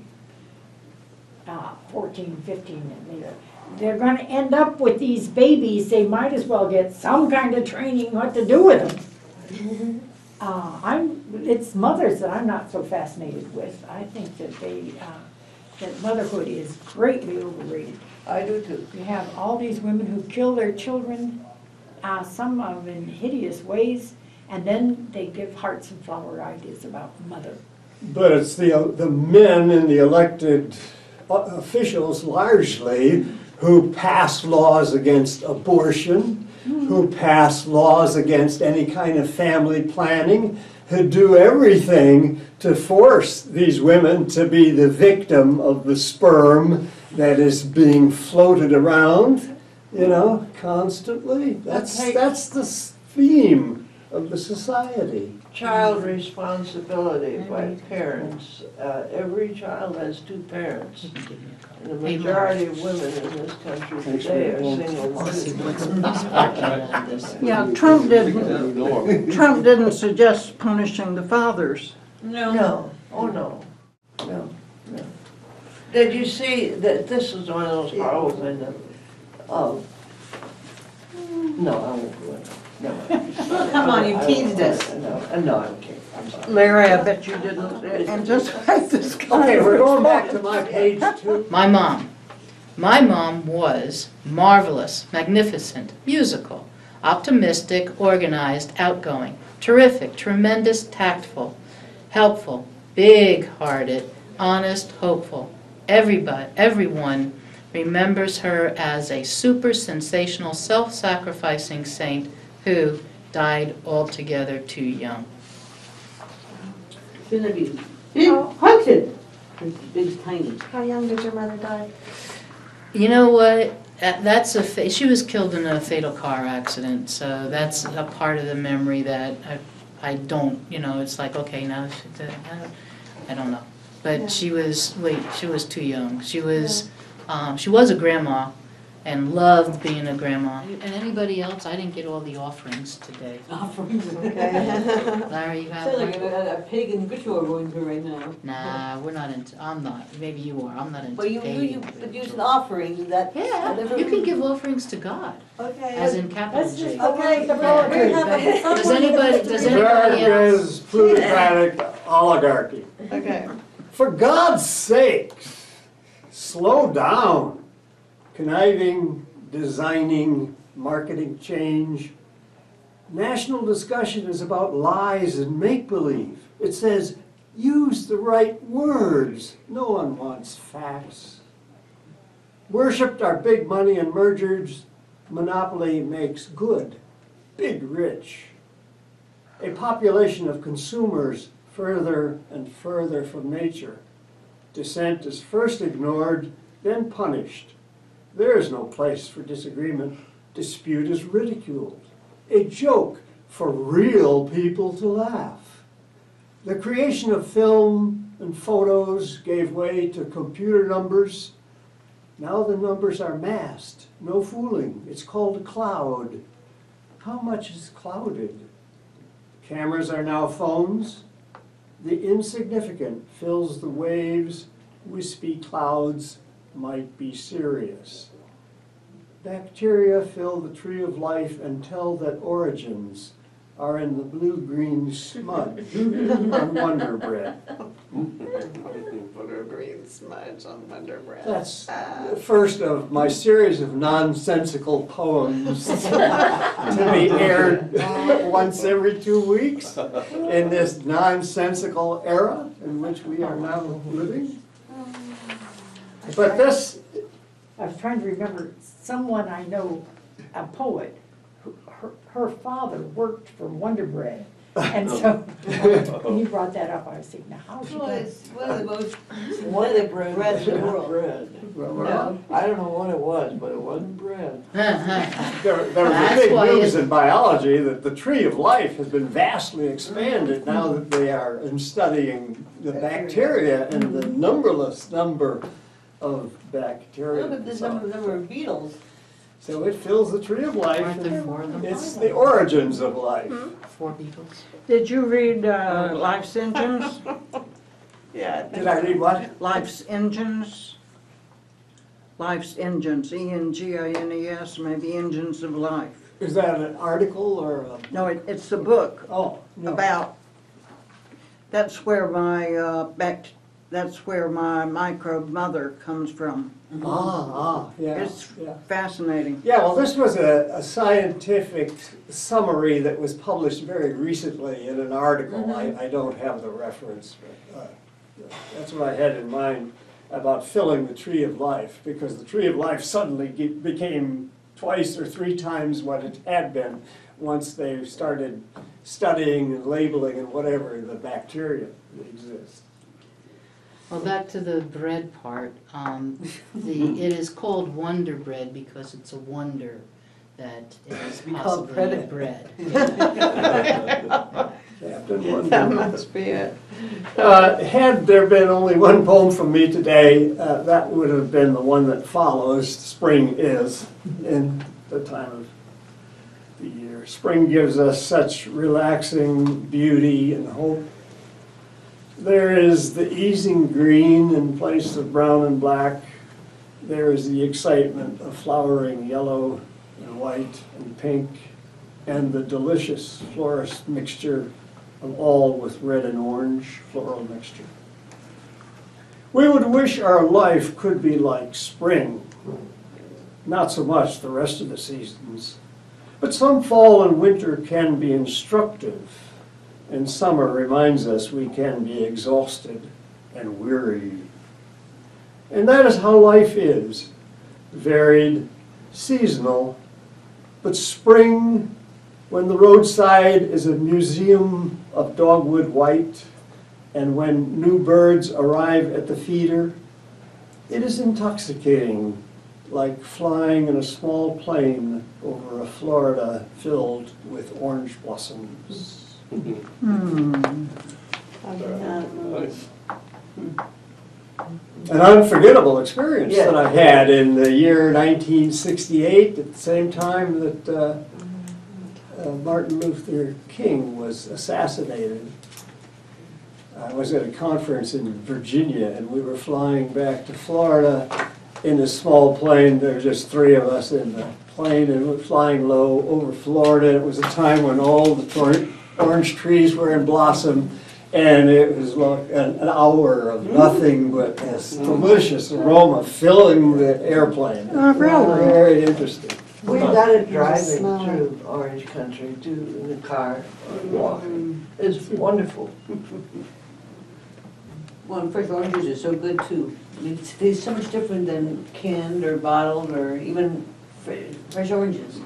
are 14, 15, and they're going to end up with these babies, they might as well get some kind of training what to do with them. It's mothers that I'm not so fascinated with. I think that that motherhood is greatly overrated. I do too. You have all these women who kill their children, some of in hideous ways, and then they give hearts and flower ideas about mother. But it's the men and the elected officials largely who pass laws against abortion, who pass laws against any kind of family planning, who do everything to force these women to be the victim of the sperm that is being floated around, constantly. That's the theme of the society. Child responsibility by parents. Every child has two parents. And the majority of women in this country today are single mothers. Yeah, Trump didn't suggest punishing the fathers. No, oh no, no. Did you see that this is one of those horrible things that, no, I won't go into it. No. Come on, you teased us. No, I'm kidding. I'm sorry. Larry, I bet you didn't anticipate this kind Okay, of we're going response. back to my page 2. My mom was marvelous, magnificent, musical, optimistic, organized, outgoing, terrific, tremendous, tactful, helpful, big-hearted, honest, hopeful. Everyone remembers her as a super sensational, self-sacrificing saint who died altogether too young. Shouldn't it be hunted? Big, tiny. How young did your mother die? You know what? She was killed in a fatal car accident, so that's a part of the memory that I don't, it's like, okay, now, I don't know. But she was too young. She was a grandma, and loved being a grandma. And anybody else? I didn't get all the offerings today. Offerings, okay. Larry, you have Sounds like one? a pagan ritual we're going through right now. Nah, we're not into, I'm not. Maybe you are. I'm not into But you pagan but things. use an offering that. Yeah, you can give offerings to God, Okay. as in capital Let's just G. go Okay, with the we poetry. have a- Does someone anybody- wants to does read- anybody- There is plutocratic oligarchy. Okay. For God's sakes, slow down. Conniving, designing, marketing change. National discussion is about lies and make-believe. It says, use the right words. No one wants facts. Worshipped our big money and mergers. Monopoly makes good, big rich. A population of consumers further and further from nature. Dissent is first ignored, then punished. There is no place for disagreement. Dispute is ridiculed. A joke for real people to laugh. The creation of film and photos gave way to computer numbers. Now the numbers are masked. No fooling. It's called a cloud. How much is clouded? Cameras are now phones. The insignificant fills the waves. Wispy clouds might be serious. Bacteria fill the tree of life and tell that origins are in the blue-green smudge on Wonder Bread. Green smudge on Wonder Bread. That's the first of my series of nonsensical poems to be aired once every 2 weeks in this nonsensical era in which we are now living. But this, I was trying to remember, someone I know, a poet, her father worked for Wonder Bread. And so, when you brought that up, I was thinking, now how's she Well, gonna? it's one of the most Wonder breads bread, in the world. bread. well, I don't know what it was, but it wasn't bread. there was a That's big why news it- in biology that the tree of life has been vastly expanded now that they are studying the bacteria and the numberless number of bacteria. Look at this number of beetles. So it fills the tree of life. Aren't there 4 of them? It's the origins of life. 4 beetles? Did you read Life's Engines? Yeah. Did I read what? Life's Engines? Life's Engines, E-N-G-I-N-E-S, maybe Engines of Life. Is that an article or a? No, it's a book Oh, no. about, that's where my microbe mother comes from. Yeah. It's Yeah. fascinating. Yeah, well, this was a scientific summary that was published very recently in an article. I don't have the reference, but that's what I had in mind about filling the tree of life, because the tree of life suddenly became twice or 3 times what it had been once they started studying and labeling and whatever the bacteria that exist. Well, back to the bread part. It is called Wonder Bread because it's a wonder that it is We call it possibly a bread. bread. Captain Wonder. That must be it. Had there been only one poem from me today, that would have been the one that follows. Spring is in the time of the year. Spring gives us such relaxing beauty and hope. There is the easing green in place of brown and black. There is the excitement of flowering yellow and white and pink, and the delicious florist mixture of all with red and orange floral mixture. We would wish our life could be like spring, not so much the rest of the seasons, but some fall and winter can be instructive, and summer reminds us we can be exhausted and weary. And that is how life is, varied, seasonal, but spring, when the roadside is a museum of dogwood white, and when new birds arrive at the feeder, it is intoxicating, like flying in a small plane over a Florida filled with orange blossoms. Nice. an unforgettable experience Yeah. that I had in the year 1968, at the same time that Martin Luther King was assassinated. I was at a conference in Virginia, and we were flying back to Florida in a small plane. There were just 3 of us in the plane, and we were flying low over Florida. It was a time when all the orange trees were in blossom, and it was like an hour of nothing but this delicious aroma filling the airplane. Oh, really? Very interesting. We got it driving Smell it. through Orange Country too, in the car, or walking. It's wonderful. Well, and fresh oranges are so good too. I mean, it tastes so much different than canned or bottled or even fresh oranges.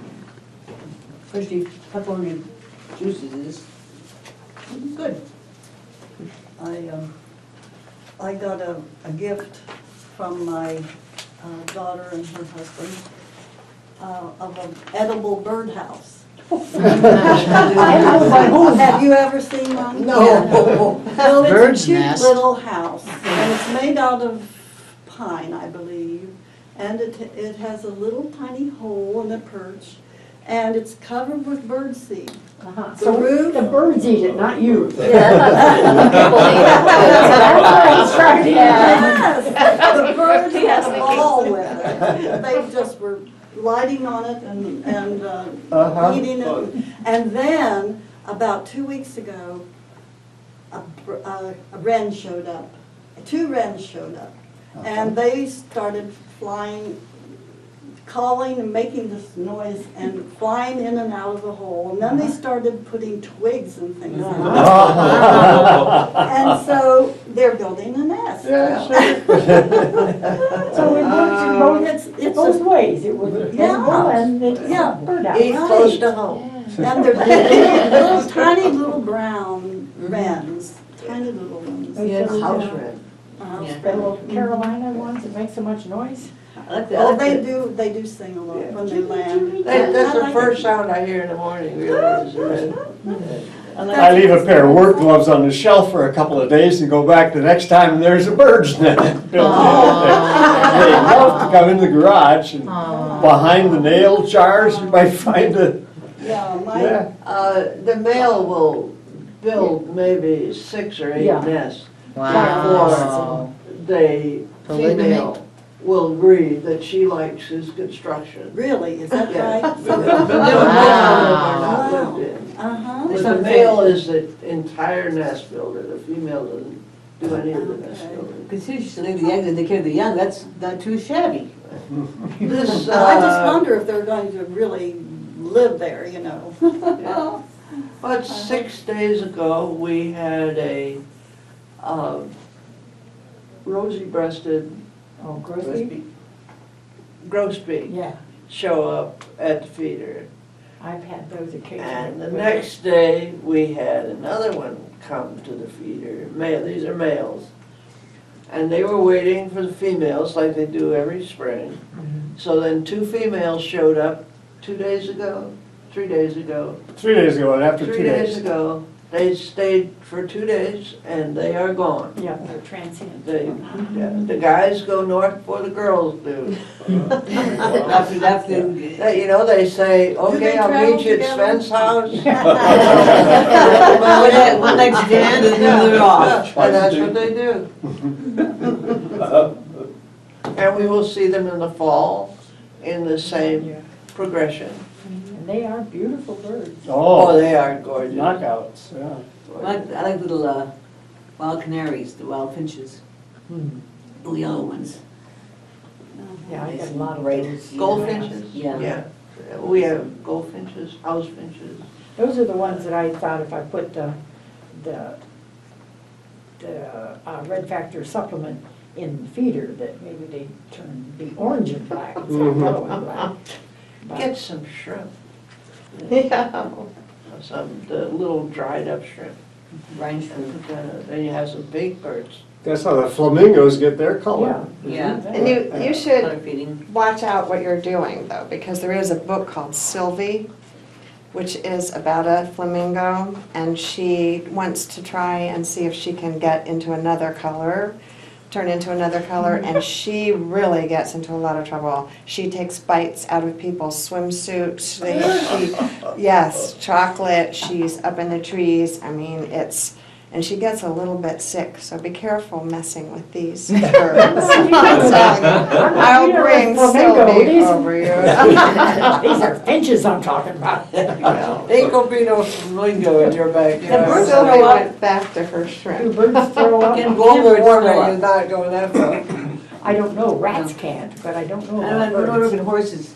Freshly cut orange juices is good. I got a gift from my daughter and her husband of an edible birdhouse. Have you ever seen one? No. Well, Bird's it's a cute nest. little house, and it's made out of pine, I believe. And it has a little tiny hole in the perch, and it's covered with bird seed. Uh-huh. The roof. The birds eat it, not you. Yes, the birds had a ball with it. They just were lighting on it and eating it. And then, about 2 weeks ago, a wren showed up. 2 wrens showed up. And they started flying, calling and making this noise and flying in and out of the hole. And then they started putting twigs and things in it. And so they're building a nest. Yeah, So it works in both ways. It was edible and it's Yeah. birdhouse. Eat close to home. And they're little, tiny little brown wrens, tiny little ones. Yes, House wren. Yeah. The little Carolina ones that make so much noise. I like that. Oh, they do sing a lot when they land. That's I the like first it. sound I hear in the morning, really, is a wren. I leave a pair of work gloves on the shelf for a couple of days and go back the next time and there's a bird's nest built in. They love to come in the garage and behind the nail jars you might find a, Yeah, yeah. The male will build maybe 6 or 8 Yeah. nests. Wow. The Polygamy? female will agree that she likes his construction. really, is that Yeah. right? But most of them are not Wow. lived in. Uh-huh. But the male is the entire nest builder, the female doesn't do any of the nest Okay. building. Because she used to lay the eggs and take care of the young, that's not too shabby. This, I just wonder if they're going to really live there, you know. Yeah. But 6 days ago, we had a rosy-breasted Oh, grossly? grosbeak Yeah, show up at the feeder. I've had those occasionally. And the next day, we had another one come to the feeder, male, these are males. And they were waiting for the females like they do every spring. So then 2 females showed up 2 days ago, 3 days ago. 3 days ago, and after 3 2 days days. ago, they stayed for 2 days and they are gone. Yeah, they're transient. The guys go north before the girls do. That's the, You know, they say, okay, they I'll travel meet you at together? Sven's house. one night stand and then they're off. And that's what they do. And we will see them in the fall in the same progression. And they are beautiful birds. Oh, Oh, they are gorgeous. knockouts, yeah. I like little wild canaries, the wild finches. Little yellow ones. Yeah, I got a lot of Right. those. Goldfinches? Yeah. We have goldfinches, house finches. Those are the ones that I thought if I put the red factor supplement in the feeder, that maybe they'd be orange and black instead of yellow and black. But- Get some shrimp, Yeah. the little dried up shrimp. Brine shrimp. Then you have some big birds. That's how the flamingos get their color. Yeah. And you should Color feeding. watch out what you're doing though, because there is a book called Sylvie, which is about a flamingo, and she wants to try and see if she can get into another color turn into another color, and she really gets into a lot of trouble. She takes bites out of people's swimsuits. Yes, chocolate. She's up in the trees. I mean, and she gets a little bit sick, so be careful messing with these birds. I'll bring Sylvie over you. These are finches I'm talking about. Ain't gonna be no flamingo in your backyard. Sylvie went back to her shrimp. Do birds throw up? In global warming, you're not going that far. I don't know, rats can't, but I don't know I about don't know birds. if horses